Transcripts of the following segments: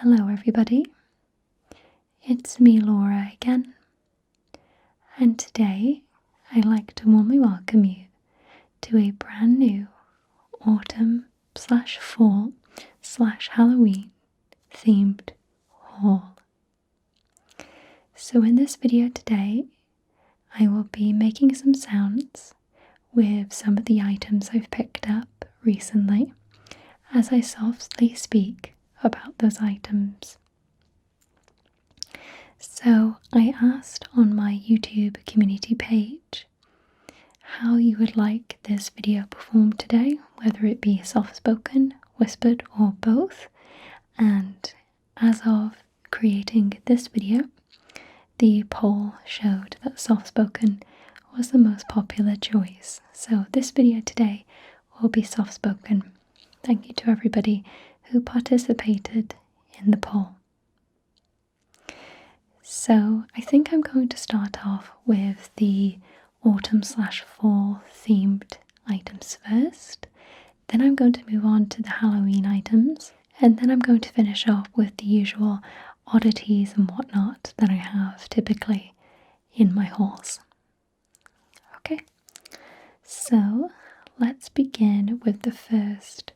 Hello everybody, it's me Laura again, and today I'd like to warmly welcome you to a brand new autumn/fall/Halloween themed haul. So in this video today I will be making some sounds with some of the items I've picked up recently as I softly speak about those items. So I asked on my YouTube community page how you would like this video performed today, whether it be soft-spoken, whispered, or both, and as of creating this video, the poll showed that soft-spoken was the most popular choice. So this video today will be soft-spoken. Thank you to everybody who participated in the poll. So I think I'm going to start off with the autumn/fall themed items first, then I'm going to move on to the Halloween items, and then I'm going to finish off with the usual oddities and whatnot that I have typically in my hauls. Okay, so let's begin with the first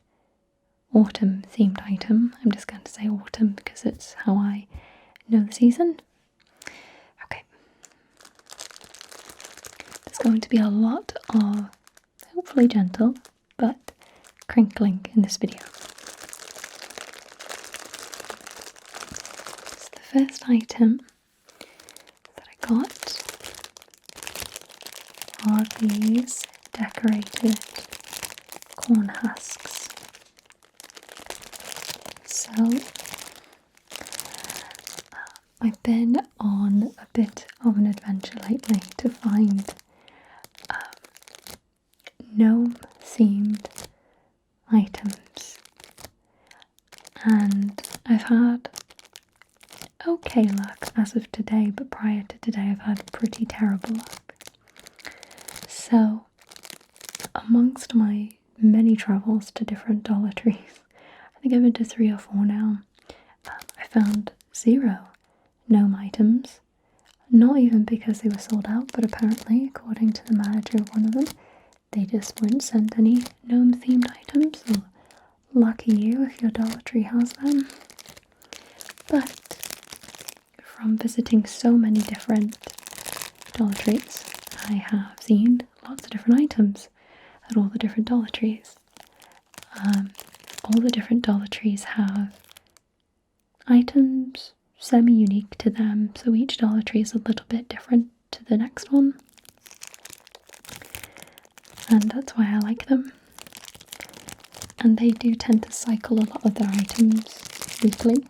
autumn themed item. I'm just going to say autumn because it's how I know the season. Okay. There's going to be a lot of, hopefully gentle, but crinkling in this video. So the first item that I got are these decorated corn husks. So, I've been on a bit of an adventure lately to find gnome themed items, and I've had okay luck as of today, but prior to today I've had pretty terrible luck. So, amongst my many travels to different Dollar Trees, I think I've been to 3 or 4 now, I found 0 gnome items, not even because they were sold out, but apparently, according to the manager of one of them, they just wouldn't send any gnome themed items, so lucky you if your Dollar Tree has them. But from visiting so many different Dollar Trees, I have seen lots of different items at all the different Dollar Trees. All the different Dollar Trees have items semi-unique to them, so each Dollar Tree is a little bit different to the next one, and that's why I like them. And they do tend to cycle a lot of their items weekly.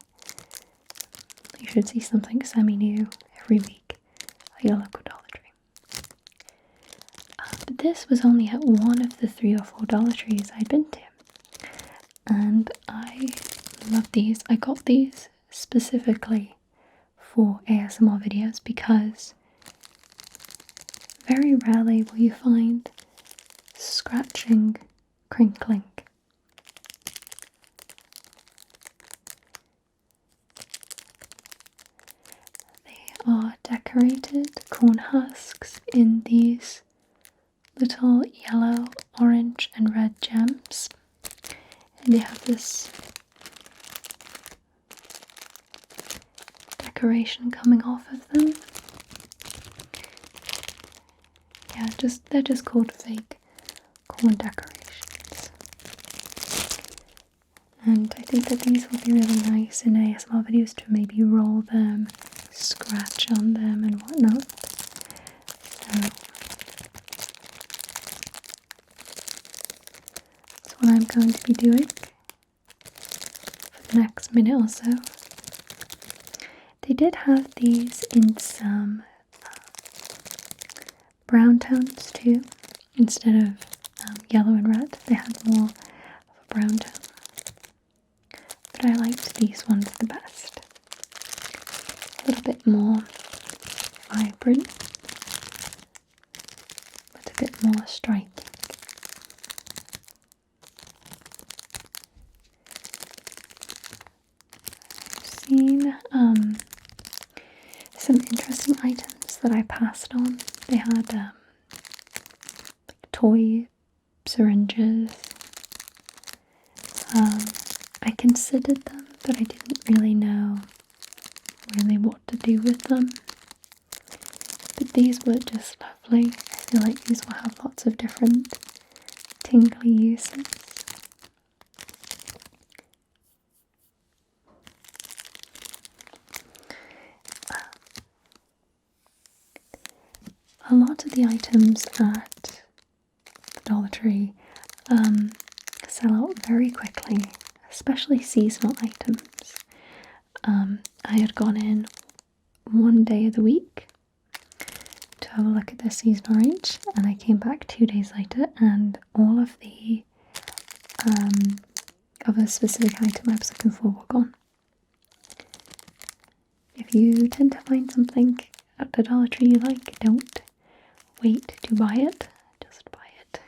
You should see something semi-new every week at your local Dollar Tree. But this was only at one of the 3 or 4 Dollar Trees I'd been to, and I love these. I got these specifically for ASMR videos because very rarely will you find scratching crinkling. They are decorated corn husks in these little yellow, orange and red gems, and they have this decoration coming off of them. Yeah, they're just called fake corn decorations. And I think that these will be really nice in ASMR videos to maybe roll them, scratch on them and whatnot. So that's what I'm going to be doing for the next minute or so. They did have these in some brown tones too, instead of yellow and red. They had more of a brown tone, but I liked these ones the best. A little bit more vibrant, but a bit more striking. some interesting items that I passed on. They had toy syringes. I considered them, but I didn't really know what to do with them. But these were just lovely. I feel like these will have lots of different tingly uses. A lot of the items at the Dollar Tree sell out very quickly, especially seasonal items. I had gone in one day of the week to have a look at their seasonal range, and I came back 2 days later and all of the other specific item I was looking for were gone. If you tend to find something at the Dollar Tree you like, don't wait to buy it, just buy it.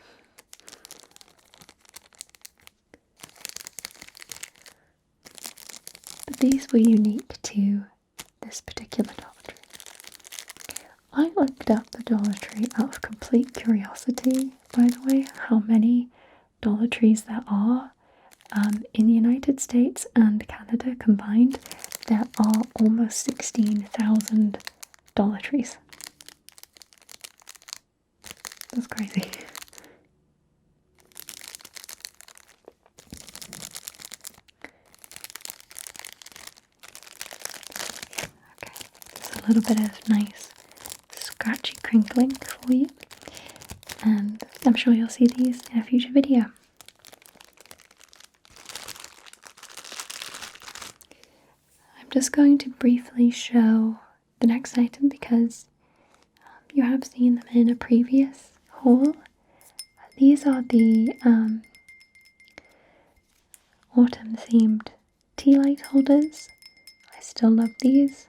But these were unique to this particular Dollar Tree. I looked up the Dollar Tree out of complete curiosity, by the way, how many Dollar Trees there are. In the United States and Canada combined, there are almost 16,000 Dollar Trees. That's crazy. Okay, just a little bit of nice scratchy crinkling for you, and I'm sure you'll see these in a future video. I'm just going to briefly show the next item because you have seen them in a previous haul. These are the autumn themed tea light holders. I still love these.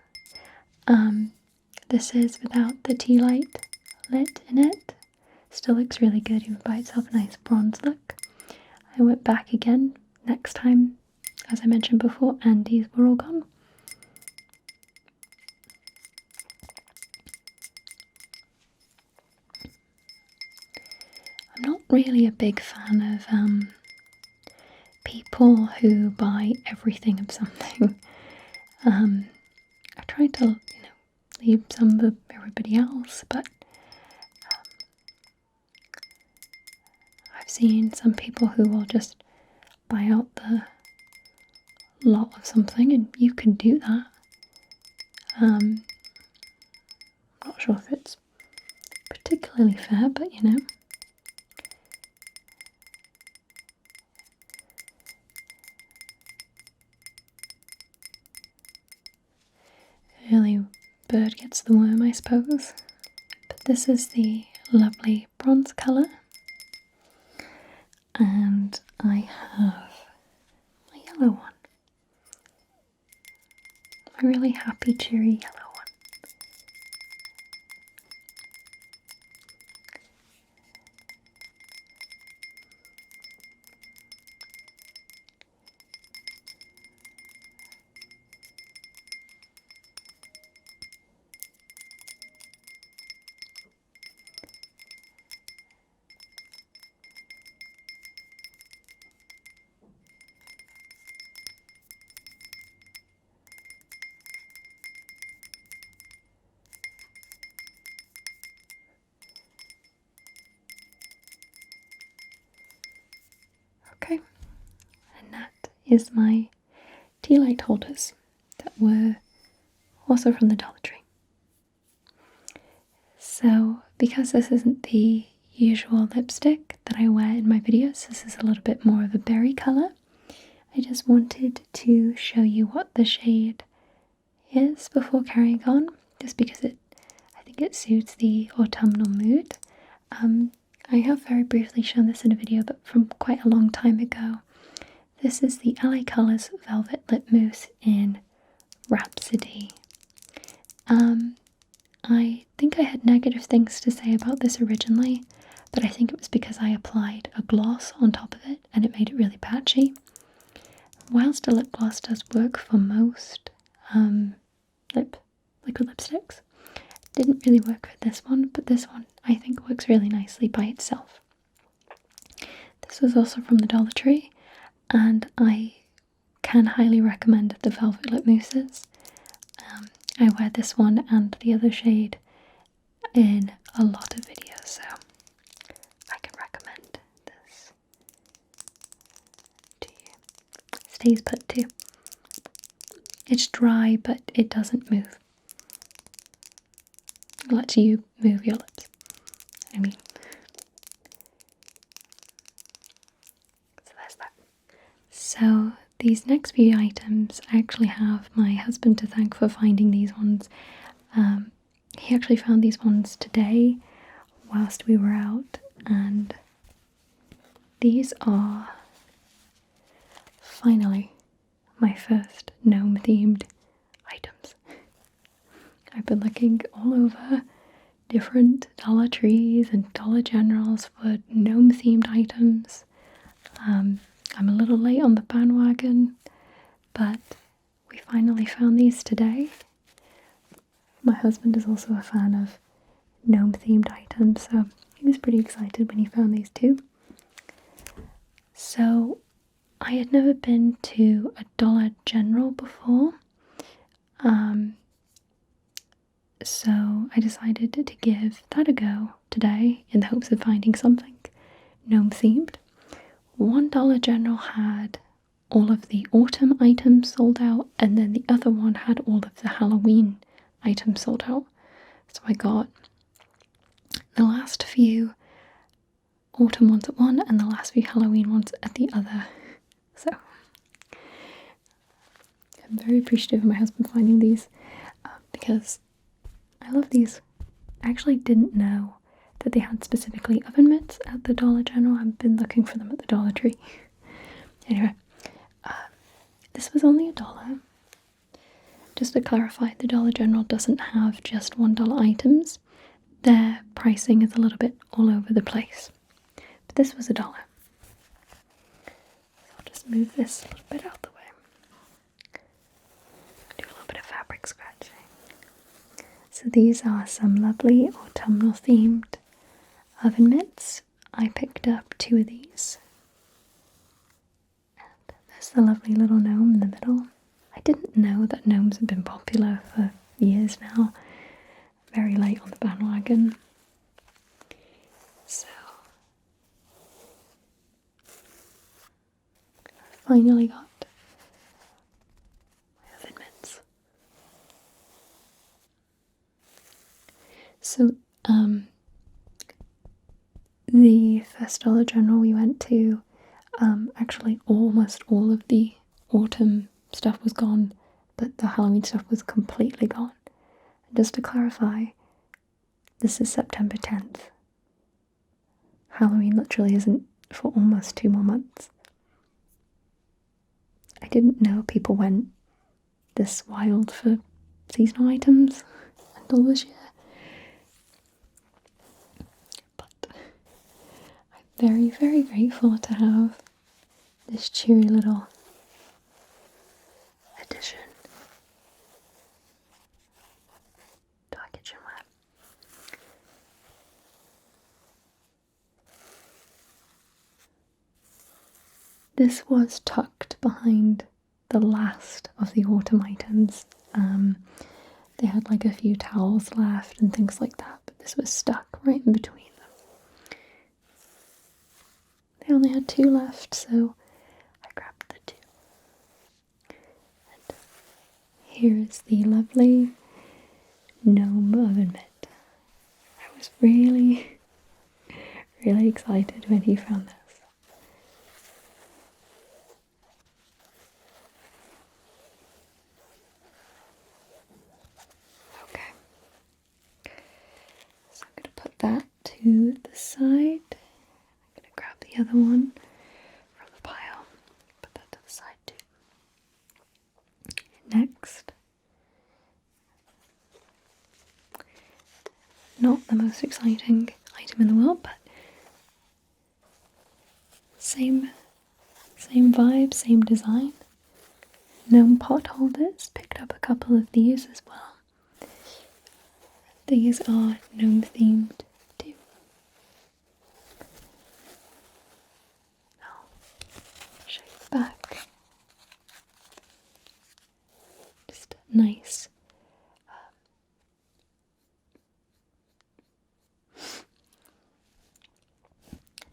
This is without the tea light lit in it. Still looks really good even by itself, a nice bronze look. I went back again next time, as I mentioned before, and these were all gone. I'm not really a big fan of people who buy everything of something. I try to, leave some of everybody else, but I've seen some people who will just buy out the lot of something, and you can do that. I'm not sure if it's particularly fair, but Early bird gets the worm, I suppose. But this is the lovely bronze colour. And I have a yellow one. A really happy, cheery yellow one. Okay, and that is my tea light holders that were also from the Dollar Tree. So, because this isn't the usual lipstick that I wear in my videos, this is a little bit more of a berry colour. I just wanted to show you what the shade is before carrying on, just because I think it suits the autumnal mood. I have very briefly shown this in a video, but from quite a long time ago. This is the LA Colors Velvet Lip Mousse in Rhapsody. I think I had negative things to say about this originally, but I think it was because I applied a gloss on top of it and it made it really patchy. Whilst a lip gloss does work for most lip liquid lipsticks. Didn't really work for this one, but this one I think works really nicely by itself. This was also from the Dollar Tree, and I can highly recommend the Velvet Lip Mousses. I wear this one and the other shade in a lot of videos, so I can recommend this to you. Stays put too. It's dry, but it doesn't move. It lets you move your lips. I mean, so there's that. So these next few items, I actually have my husband to thank for finding these ones. He actually found these ones today whilst we were out, and these are finally my first gnome themed items. I've been looking all over different Dollar Trees and Dollar Generals for gnome themed items. I'm a little late on the bandwagon, but we finally found these today. My husband is also a fan of gnome themed items, so he was pretty excited when he found these too. So I had never been to a Dollar General before, so I decided to give that a go today in the hopes of finding something gnome themed. One Dollar General had all of the autumn items sold out, and then the other one had all of the Halloween items sold out. So I got the last few autumn ones at one and the last few Halloween ones at the other. So I'm very appreciative of my husband finding these because I love these. I actually didn't know that they had specifically oven mitts at the Dollar General. I've been looking for them at the Dollar Tree. Anyway, this was only $1. Just to clarify, the Dollar General doesn't have just $1 items. Their pricing is a little bit all over the place. But this was $1. So I'll just move this a little bit out the way. Do a little bit of fabric scratching. So these are some lovely autumnal themed oven mitts. I picked up 2 of these. And there's the lovely little gnome in the middle. I didn't know that gnomes have been popular for years now. Very late on the bandwagon. So I finally got my oven mitts. So the first Dollar General we went to, actually almost all of the autumn stuff was gone, but the Halloween stuff was completely gone. And just to clarify, this is September 10th. Halloween literally isn't for almost 2 more months. I didn't know people went this wild for seasonal items until this year. But I'm very, very grateful to have this cheery little addition to our kitchenware. This was tucked behind the last of the autumn items. They had like a few towels left and things like that, but this was stuck right in between them. They only had 2 left, so I grabbed the 2. And here is the lovely gnome oven mitt. I was really, really excited when he found this. That to the side. I'm going to grab the other one from the pile, put that to the side too. Next, not the most exciting item in the world, but same vibe, same design. Gnome pot holders, picked up a couple of these as well. these are gnome themed too. I'll show you the back. Just nice.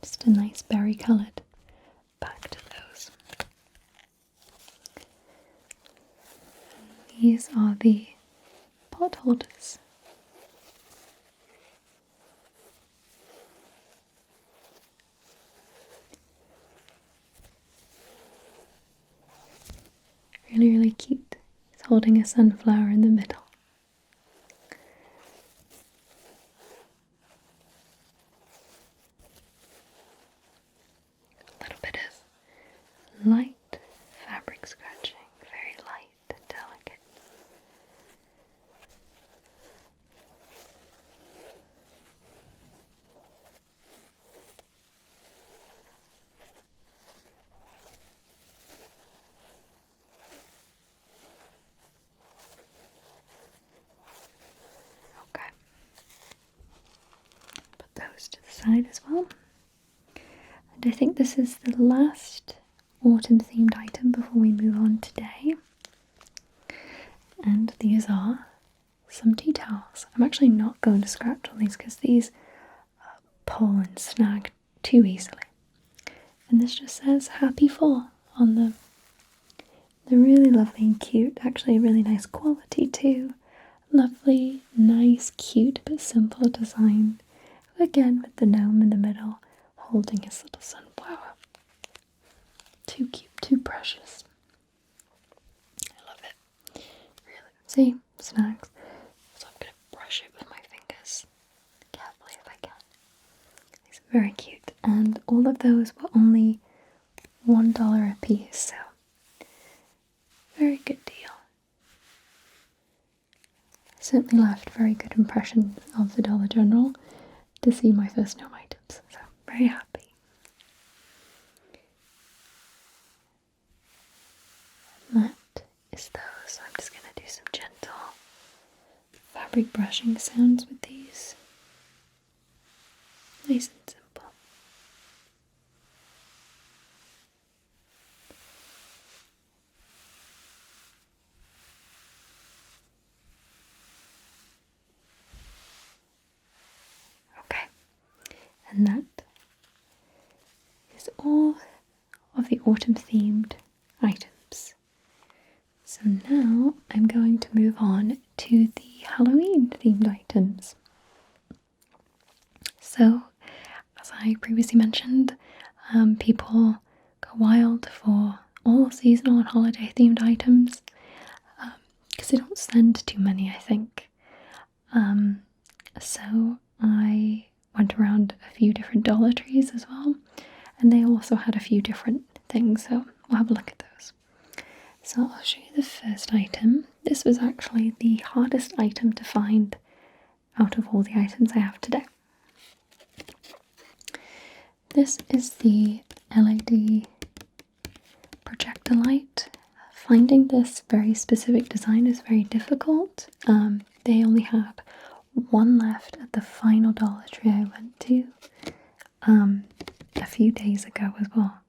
Just a nice berry coloured back to those. These are the pot holders. Really, really cute. He's holding a sunflower in the middle. A little bit of light fabric scratching, very light and delicate. Okay. Put those to the side as well. And I think this is the last autumn themed item before we move on today. And these are some tea towels. I'm actually not going to scratch on these because these pull and snag too easily. And this just says happy fall on them. They're really lovely and cute, actually really nice quality too. Lovely, nice, cute but simple design. Again with the gnome in the middle holding his little sunflower. Too cute, too precious. I love it. Really. See, snags. So I'm going to brush it with my fingers carefully if I can. These are very cute. And all of those were only $1 a piece, so very good deal. Certainly left a very good impression of the Dollar General to see my first gnome items, so very happy. And that is those, so I'm just going to do some gentle fabric brushing sounds with these. Nice and simple. Okay, and that is all of the autumn themed items. So now I'm going to move on to the Halloween themed items. So, as I previously mentioned, people go wild for all seasonal and holiday themed items because they don't send too many, I think. So I went around a few different Dollar Trees as well, and they also had a few different things, so we'll have a look at those. So I'll show you the first item. This was actually the hardest item to find out of all the items I have today. This is the LED Projector Light. Finding this very specific design is very difficult. They only had one left at the final Dollar Tree I went to a few days ago as well.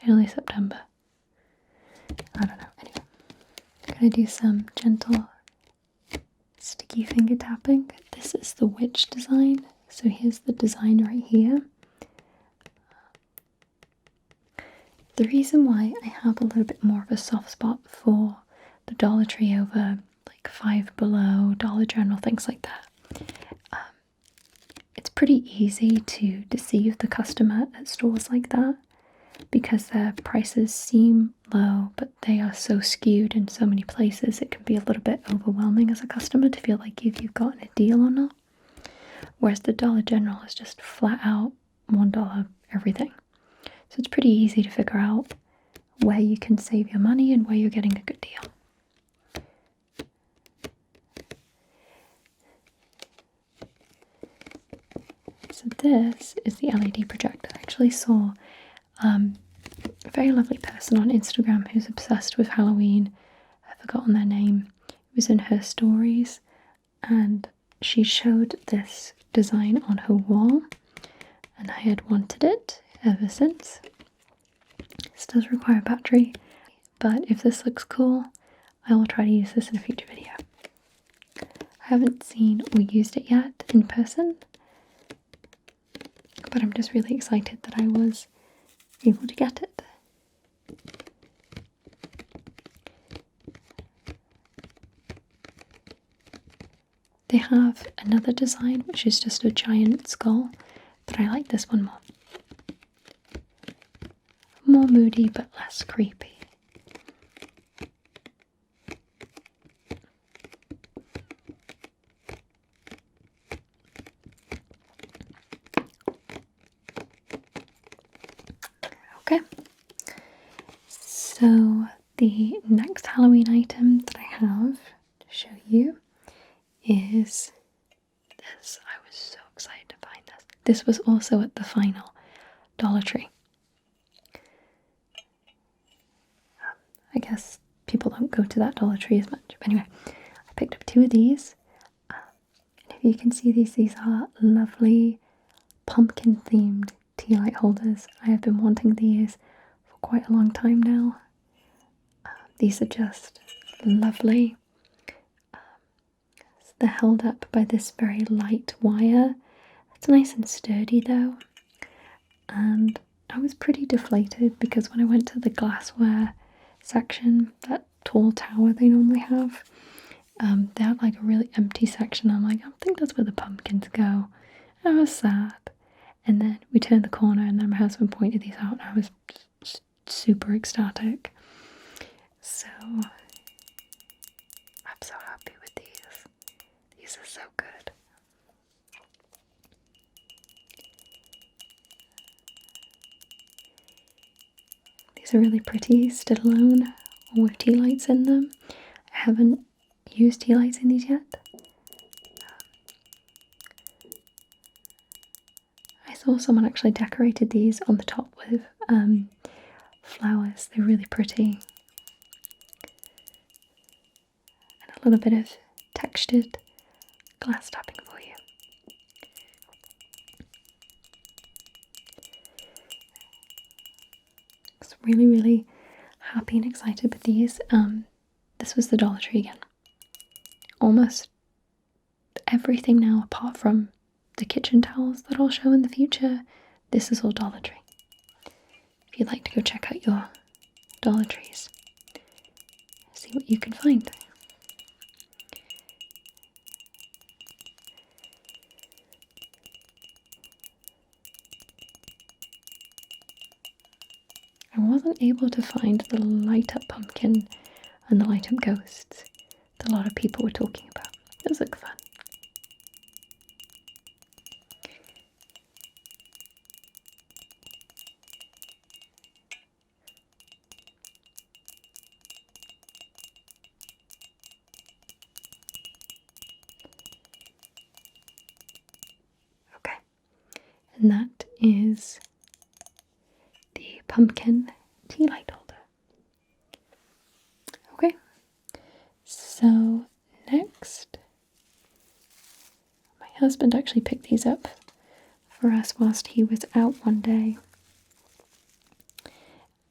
Early September. I don't know. Anyway, I'm going to do some gentle sticky finger tapping. This is the witch design. So here's the design right here. The reason why I have a little bit more of a soft spot for the Dollar Tree over like Five Below, Dollar General, things like that. It's pretty easy to deceive the customer at stores like that because their prices seem low, but they are so skewed in so many places it can be a little bit overwhelming as a customer to feel like if you've gotten a deal or not. Whereas the Dollar General is just flat out $1 everything. So it's pretty easy to figure out where you can save your money and where you're getting a good deal. So this is the LED projector. I actually saw a very lovely person on Instagram who's obsessed with Halloween. I've forgotten their name. It was in her stories. and she showed this design on her wall, and I had wanted it ever since. This does require a battery, but if this looks cool, I will try to use this in a future video. I haven't seen or used it yet in person, but I'm just really excited that I was able to get it. They have another design which is just a giant skull, but I like this one more. More moody but less creepy. Okay, so the next Halloween item that I have to show you is this. I was so excited to find this. This was also at the final Dollar Tree. I guess people don't go to that Dollar Tree as much. But anyway, I picked up 2 of these. And if you can see these are lovely pumpkin themed tea light holders. I have been wanting these for quite a long time now. These are just lovely. They're held up by this very light wire. It's nice and sturdy though. And I was pretty deflated because when I went to the glassware section, that tall tower they normally have, they had like a really empty section. I'm like, I think that's where the pumpkins go. And I was sad. And then we turned the corner and then my husband pointed these out and I was super ecstatic. So I'm so happy with these. These are so good. These are really pretty, stood alone, or with tea lights in them. I haven't used tea lights in these yet. I saw someone actually decorated these on the top with flowers. They're really pretty. And a little bit of textured glass tapping for you. I was really happy and excited with these. This was the Dollar Tree again. Almost everything now apart from the kitchen towels that I'll show in the future, this is all Dollar Tree. If you'd like to go check out your Dollar Trees, see what you can find. I wasn't able to find the light up pumpkin and the light up ghosts that a lot of people were talking about. Those look fun. Okay, and that is the pumpkin tea light holder. Okay, so next, my husband actually picked these up for us whilst he was out one day,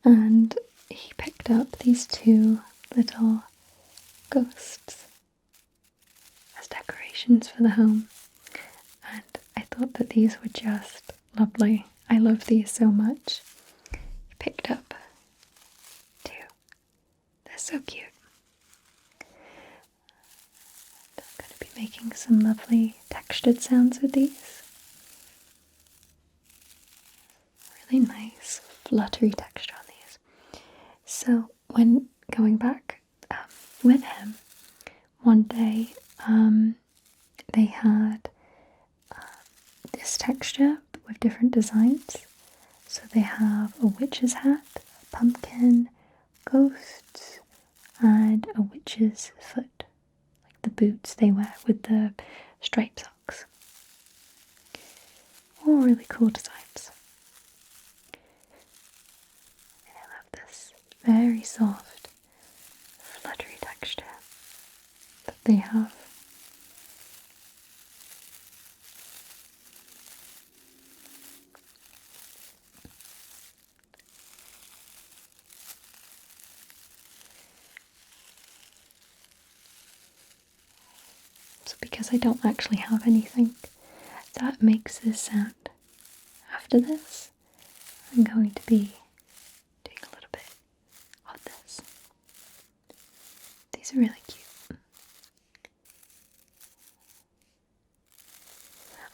and he picked up these 2 little ghosts as decorations for the home, and I thought that these were just lovely. I love these so much. He picked up 2. They're so cute. I'm going to be making some lovely textured sounds with these. Really nice fluttery texture on these. So when going back with him one day, they had this texture with different designs. So they have a witch's hat, a pumpkin, ghosts, and a witch's foot, like the boots they wear with the striped socks. All really cool designs. And I love this very soft, fluttery texture that they have. So because I don't actually have anything that makes this sound, after this, I'm going to be doing a little bit of this. These are really cute.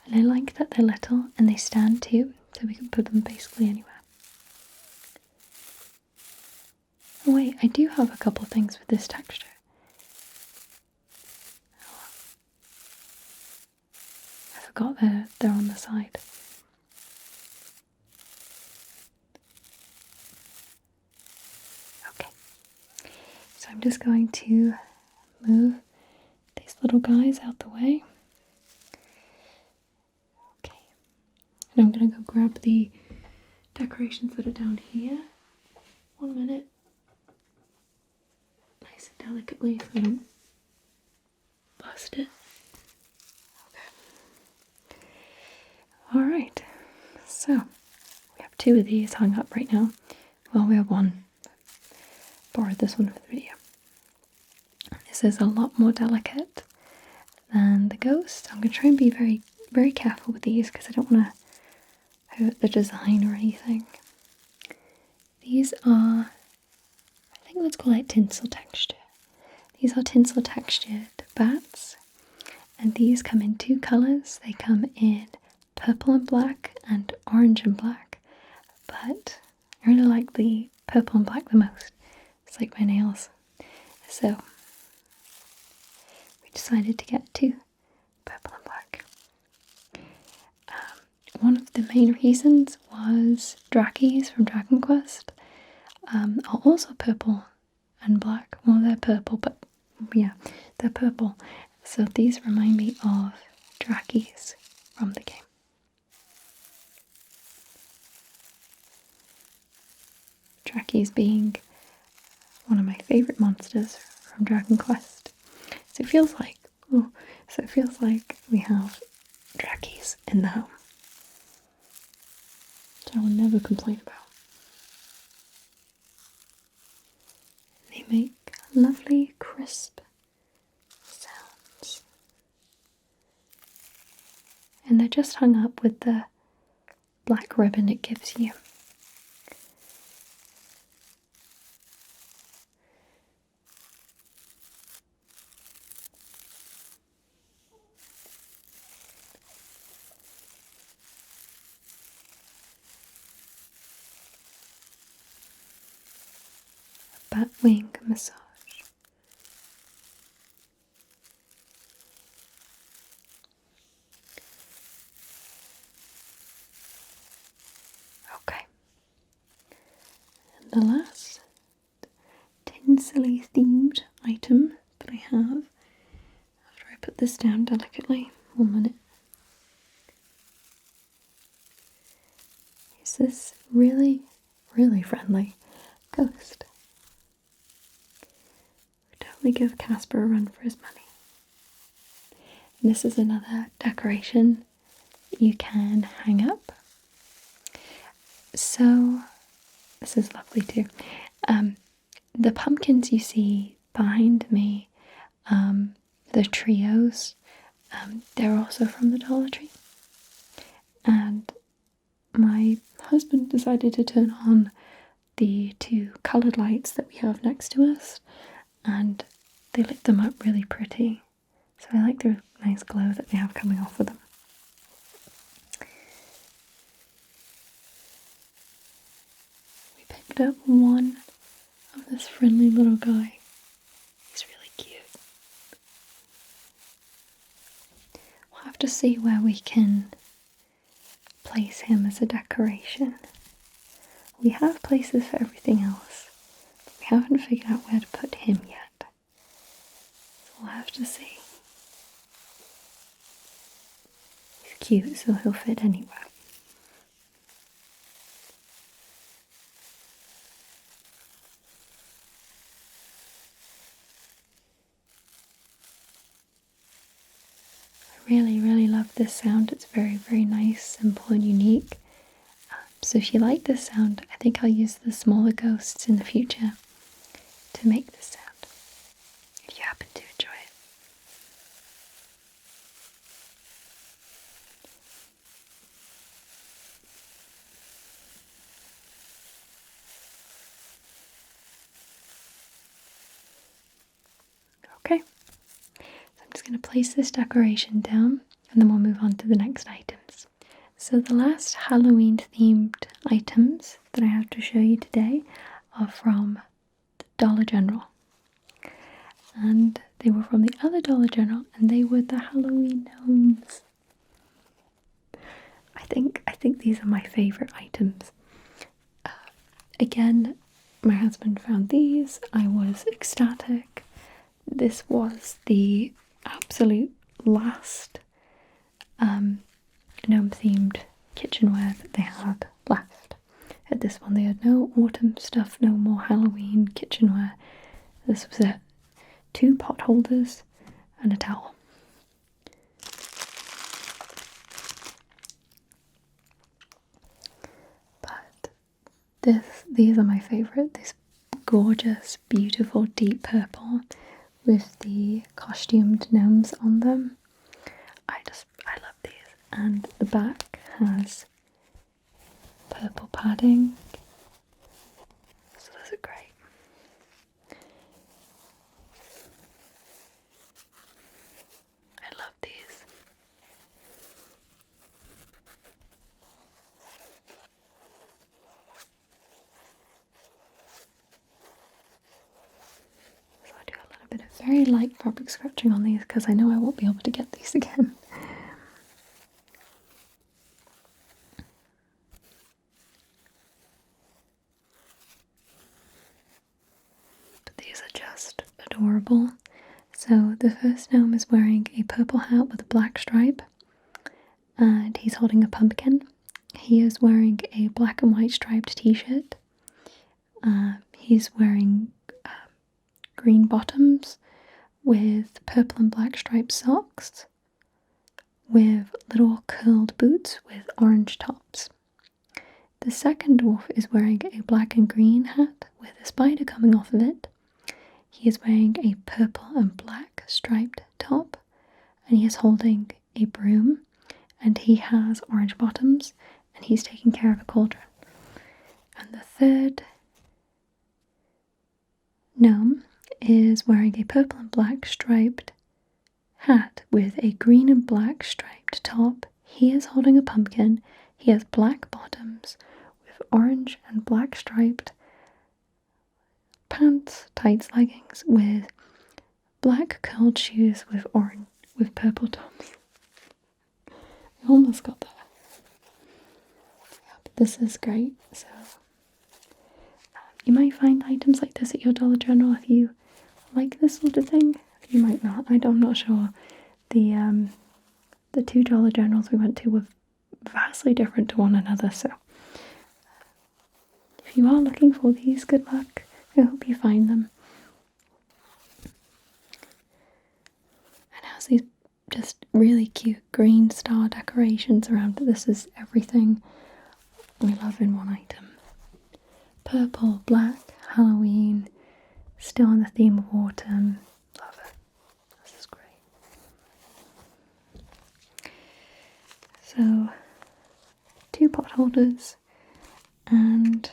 And I like that they're little and they stand too, so we can put them basically anywhere. Oh wait, I do have a couple things with this texture. I forgot they're on the side. Okay, so I'm just going to move these little guys out the way. Okay, and I'm going to go grab the decorations that are down here. 1 minute. Nice and delicately so I don't bust it. Okay. Alright, so we have 2 of these hung up right now. Well, we have 1. Borrowed this one for the video. This is a lot more delicate than the ghost. I'm going to try and be very, very careful with these because I don't want to hurt the design or anything. These are, I think let's call it tinsel texture. These are tinsel textured bats, and these come in 2 colours. They come in purple and black and orange and black, but I really like the purple and black the most. It's like my nails. So we decided to get 2 purple and black. One of the main reasons was Drackies from Dragon Quest are also purple and black. Well, they're purple, but yeah, they're purple. So these remind me of Drackies from the game. Drackies being one of my favourite monsters from Dragon Quest. So it feels like, we have Drackies in the home, which I will never complain about. They make lovely, crisp sounds. And they're just hung up with the black ribbon it gives you. Bat wing massage. Okay. And the last tinsely themed item that I have, after I put this down delicately, 1 minute, is this really, really friendly ghost. Definitely give Casper a run for his money. And this is another decoration you can hang up. So this is lovely too. The pumpkins you see behind me, the trios, they're also from the Dollar Tree. And my husband decided to turn on the 2 coloured lights that we have next to us, and they lit them up really pretty. So I like the nice glow that they have coming off of them. We picked up one of this friendly little guy. He's really cute. We'll have to see where we can place him as a decoration. We have places for everything else, but we haven't figured out where to put him yet. So we'll have to see. He's cute, so he'll fit anywhere. I really, really love this sound. It's very, very nice, simple and unique. So if you like this sound, I think I'll use the smaller ghosts in the future to make this sound, if you happen to enjoy it. just going to place this decoration down and then we'll move on to the next items. So the last Halloween themed items that I have to show you today are from the Dollar General. And they were from the other Dollar General and they were the Halloween gnomes. I think these are my favourite items. Again, my husband found these. I was ecstatic. This was the absolute last gnome-themed kitchenware that they had left. At this one, they had no autumn stuff, no more Halloween kitchenware. This was it. 2 pot holders and a towel. These are my favourite. This gorgeous, beautiful, deep purple with the costumed gnomes on them. I love these. And the back has purple padding. So those are great. I love these. Very light fabric scratching on these because I know I won't be able to get these again. But these are just adorable. So the first gnome is wearing a purple hat with a black stripe and he's holding a pumpkin. He is wearing a black and white striped t-shirt. He's wearing green bottoms with purple and black striped socks, with little curled boots with orange tops. The second dwarf is wearing a black and green hat with a spider coming off of it. He is wearing a purple and black striped top, and he is holding a broom, and he has orange bottoms, and he's taking care of a cauldron. And the third gnome is wearing a purple and black striped hat with a green and black striped top. He is holding a pumpkin. He has black bottoms with orange and black striped pants, tights, leggings with black curled shoes with purple tops. I almost got that. Yeah, but this is great. So you might find items like this at your Dollar General if you like this sort of thing. You might not. I'm not sure. The 2 Dollar Generals we went to were vastly different to one another, so if you are looking for these, good luck. I hope you find them. And it has these just really cute green star decorations around it. This is everything we love in one item. Purple, black, Halloween, still on the theme of autumn. Love it. This is great. So, 2 pot holders and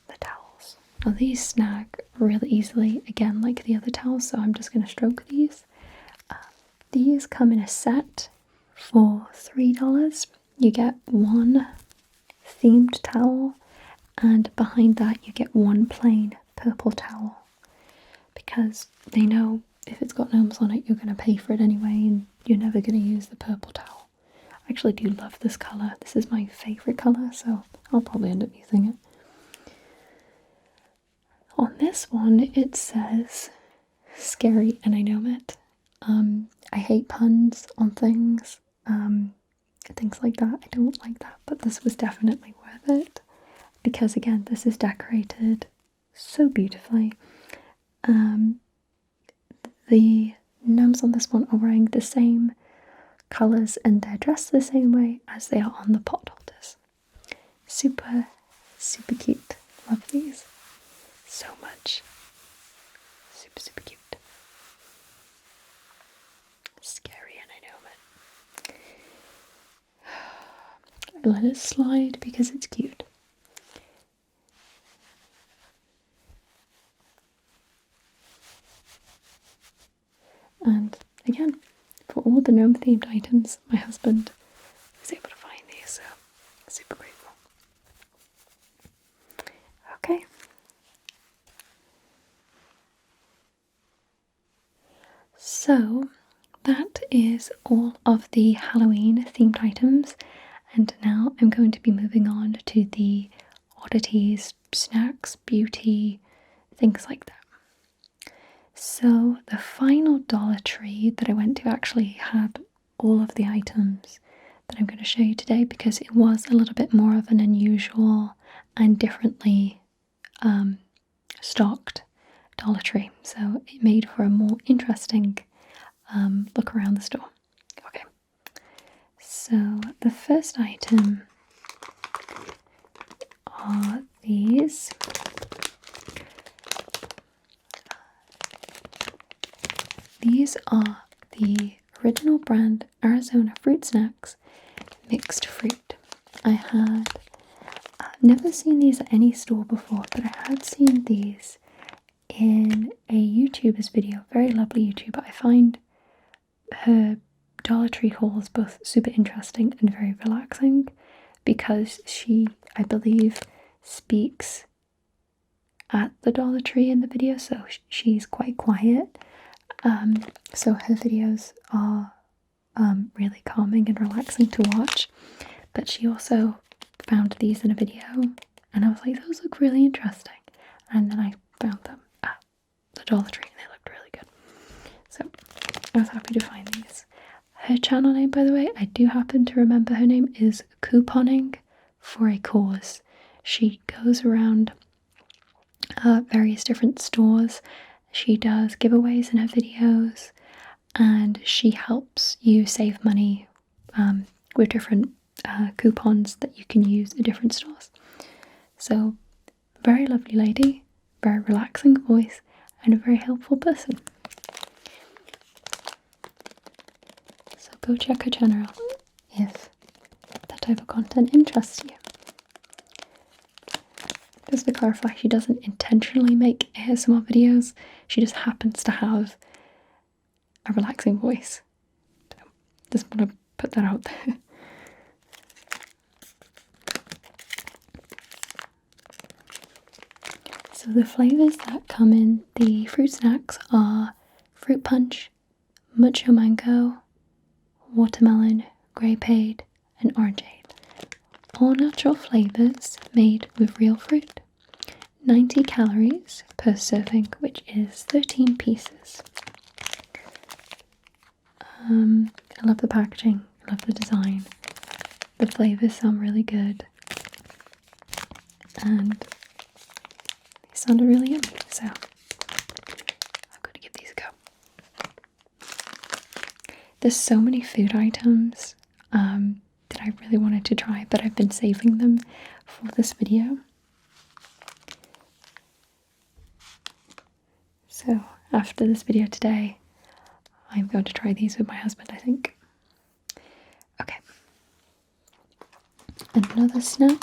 the towels. Now these snag really easily, again like the other towels, so I'm just going to stroke these. These come in a set for $3. You get 1 themed towel, and behind that you get 1 plain purple towel, because they know if it's got gnomes on it you're going to pay for it anyway and you're never going to use the purple towel. I actually do love this colour. This is my favourite colour, so I'll probably end up using it. On this one it says scary, and I know it. I hate puns on things, things like that. I don't like that, but this was definitely worth it because again this is decorated so beautifully. The gnomes on this one are wearing the same colours and they're dressed the same way as they are on the pot holders. Super, super cute. Love these so much. Super, super cute. Scary, and I know it. I let it slide because it's cute. And again, for all the gnome themed items, my husband was able to find these, so super grateful. Okay. So that is all of the Halloween themed items, and now I'm going to be moving on to the oddities, snacks, beauty, things like that. So the final Dollar Tree that I went to actually had all of the items that I'm going to show you today, because it was a little bit more of an unusual and differently stocked Dollar Tree, so it made for a more interesting look around the store. Okay, so the first item are these. These are the original brand Arizona fruit snacks, mixed fruit. I had never seen these at any store before, but I had seen these in a YouTuber's video, very lovely YouTuber. I find her Dollar Tree hauls both super interesting and very relaxing, because she, I believe, speaks at the Dollar Tree in the video, so she's quite quiet. So her videos are really calming and relaxing to watch. But she also found these in a video, and I was like, those look really interesting. And then I found them at the Dollar Tree, and they looked really good. So I was happy to find these. Her channel name, by the way, I do happen to remember her name, is Couponing for a Cause. She goes around various different stores. She does giveaways in her videos, and she helps you save money with different coupons that you can use at different stores. So, very lovely lady, very relaxing voice, and a very helpful person. So go check her channel out if that type of content interests you. Just to clarify, she doesn't intentionally make ASMR videos, she just happens to have a relaxing voice. So, just want to put that out there. So the flavours that come in the fruit snacks are fruit punch, mucho mango, watermelon, grapeade, and orangeade. All natural flavours made with real fruit. 90 calories per serving, which is 13 pieces. I love the packaging, I love the design. The flavours sound really good, and they sounded really yummy, so I'm going to give these a go. There's so many food items that I really wanted to try, but I've been saving them for this video. So after this video today, I'm going to try these with my husband, I think. Okay. Another snack.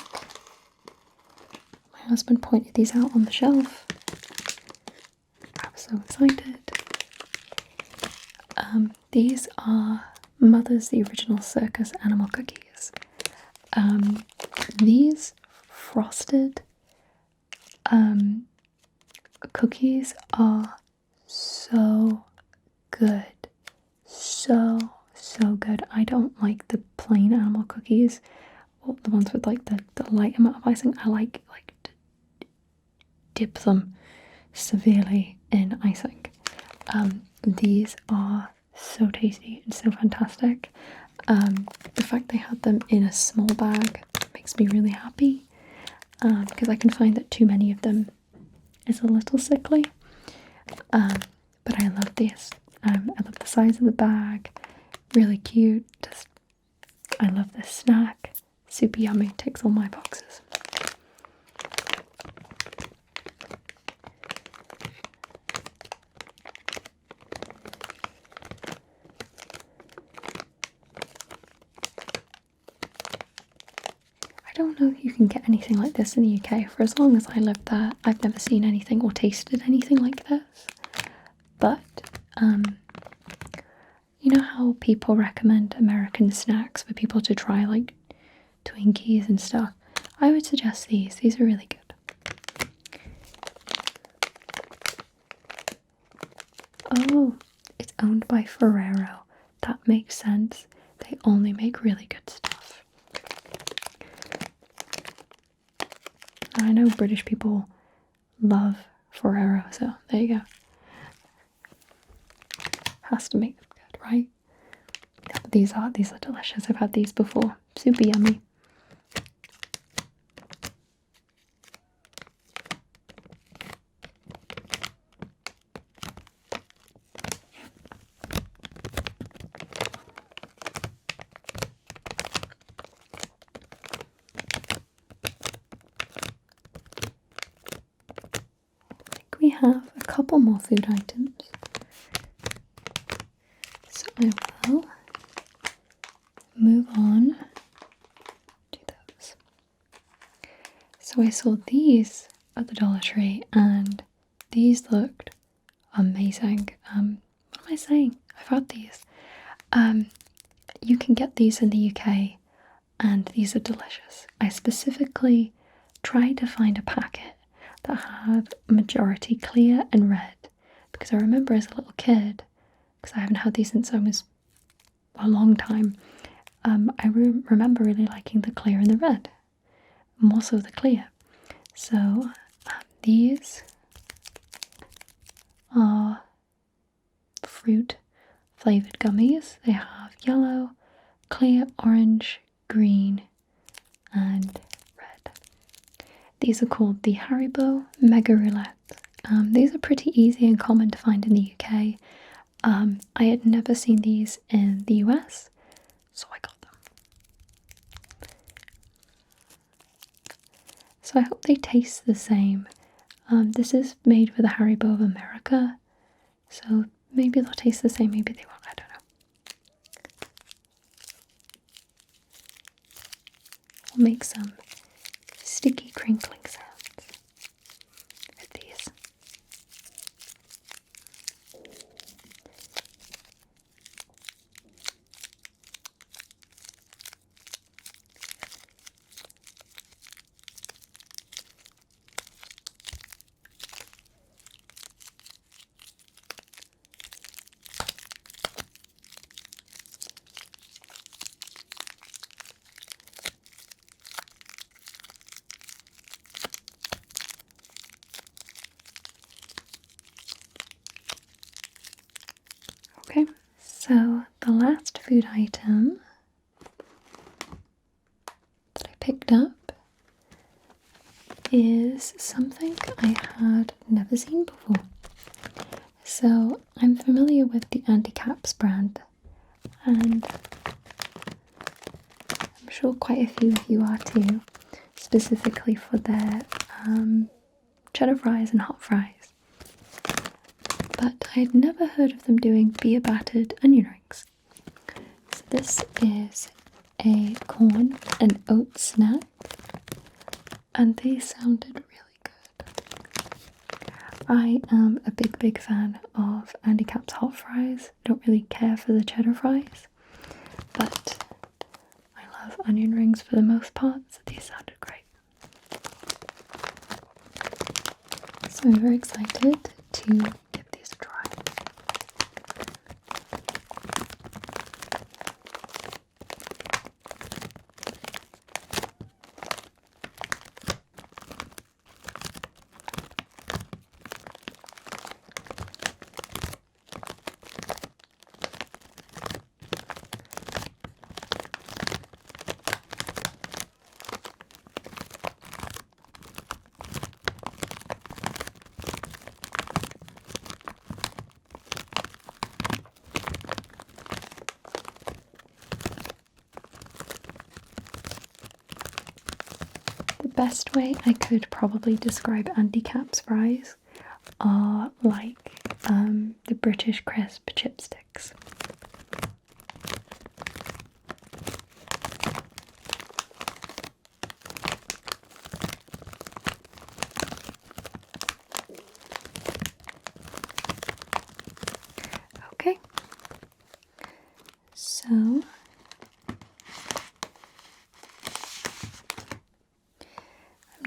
My husband pointed these out on the shelf. I was so excited. These are Mother's the Original Circus Animal Cookies. These frosted cookies are so good. So good. I don't like the plain animal cookies, or the ones with like the light amount of icing. I like to dip them severely in icing. These are so tasty and so fantastic. The fact they had them in a small bag makes me really happy, because I can find that too many of them is a little sickly. But I love these. I love the size of the bag, really cute. Just, I love this snack. Super yummy, ticks all my boxes. I don't know if you can get anything like this in the UK. For as long as I lived there, I've never seen anything or tasted anything like this. But You know how people recommend American snacks for people to try, like Twinkies and stuff? I would suggest these. These are really good. Oh, it's owned by Ferrero. That makes sense. They only make really good stuff. I know British people love Ferrero, so there you go. Has to make them good, right? These are delicious. I've had these before. Super yummy. We have a couple more food items, so I will move on to those. So I saw these at the Dollar Tree and these looked amazing. What am I saying? I've had these. You can get these in the UK and these are delicious. I specifically tried to find a packet that had majority clear and red because I remember as a little kid, because I haven't had these since I was a long time, I remember really liking the clear and the red, more so the clear. So these are fruit flavoured gummies. They have yellow, clear, orange, green and red. These are called the Haribo Mega Roulette. These are pretty easy and common to find in the UK. I had never seen these in the US, so I got them. So I hope they taste the same. This is made for the Haribo of America, so maybe they'll taste the same, maybe they won't, I don't know. We'll make some sticky crinkling sounds with these. Okay, so the last food item that I picked up is something I had never seen before. So I'm familiar with the Andy Caps brand, and I'm sure quite a few of you are too, specifically for their cheddar fries and hot fries. But I had never heard of them doing beer battered onion rings. So this is a corn and oat snack, and they sounded really good. I am a big fan of Andy Cap's hot fries. I don't really care for the cheddar fries, but I love onion rings for the most part, so these sounded great. So I'm very excited to give these a try. The best way I could probably describe Andy Cap's fries are like the British crisp chipsticks. Okay,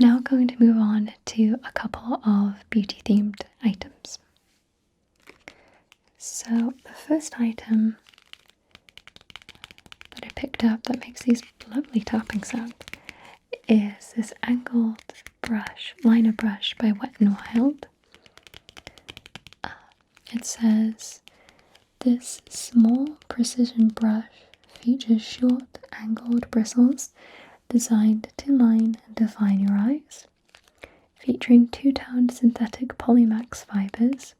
now going to move on to a couple of beauty themed items. So the first item that I picked up that makes these lovely tapping sounds is this angled brush, liner brush by Wet n Wild. It says, this small precision brush features short angled bristles designed to line and define your eyes, featuring two-toned synthetic Polymax fibers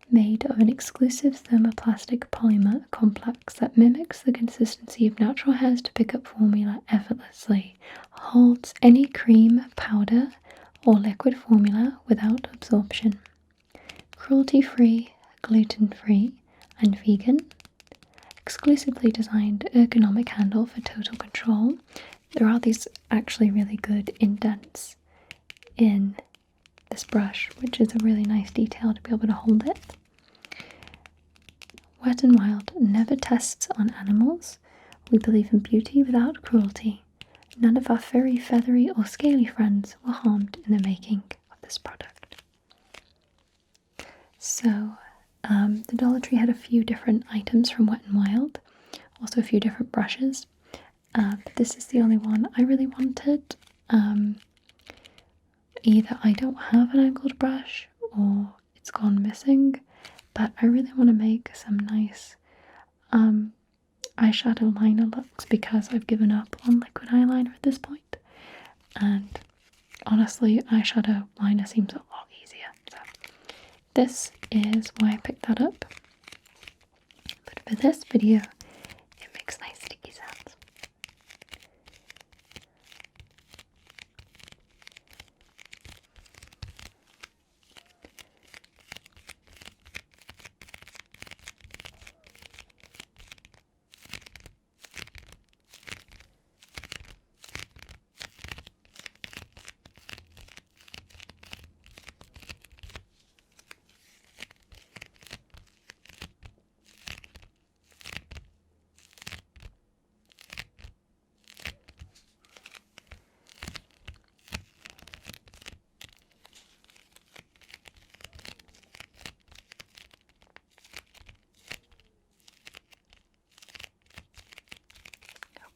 made of an exclusive thermoplastic polymer complex that mimics the consistency of natural hairs to pick up formula effortlessly, holds any cream, powder, or liquid formula without absorption. Cruelty-free, gluten-free, and vegan. Exclusively designed ergonomic handle for total control. There are these actually really good indents in this brush, which is a really nice detail to be able to hold it. Wet n Wild never tests on animals. We believe in beauty without cruelty. None of our furry, feathery, or scaly friends were harmed in the making of this product. So, the Dollar Tree had a few different items from Wet n Wild, also a few different brushes, but this is the only one I really wanted. Either I don't have an angled brush or it's gone missing, but I really want to make some nice eyeshadow liner looks because I've given up on liquid eyeliner at this point, and honestly eyeshadow liner seems a lot easier, so this is why I picked that up. But for this video it makes nice sticky sounds.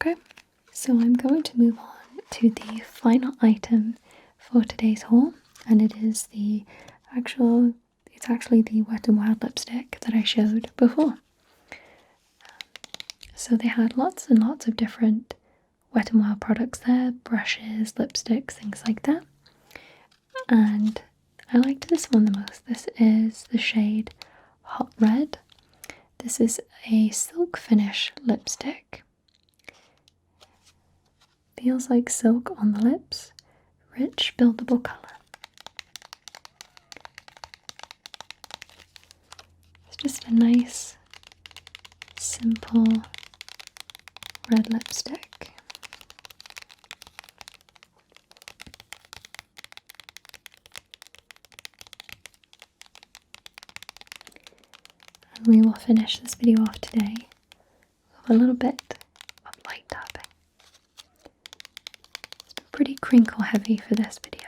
Okay, so I'm going to move on to the final item for today's haul, and it is it's actually the Wet n Wild lipstick that I showed before. So they had lots and lots of different Wet n Wild products there, brushes, lipsticks, things like that. And I liked this one the most. This is the shade Hot Red. This is a silk finish lipstick. Feels like silk on the lips, rich buildable colour. It's just a nice, simple red lipstick. And we will finish this video off today with a little bit of light tapping. Pretty crinkle heavy for this video.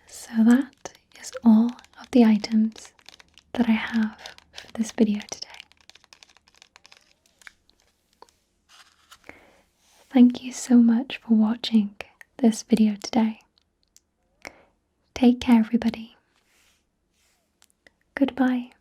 So that is all of the items that I have for this video today. Thank you so much for watching this video today. Take care, everybody. Goodbye.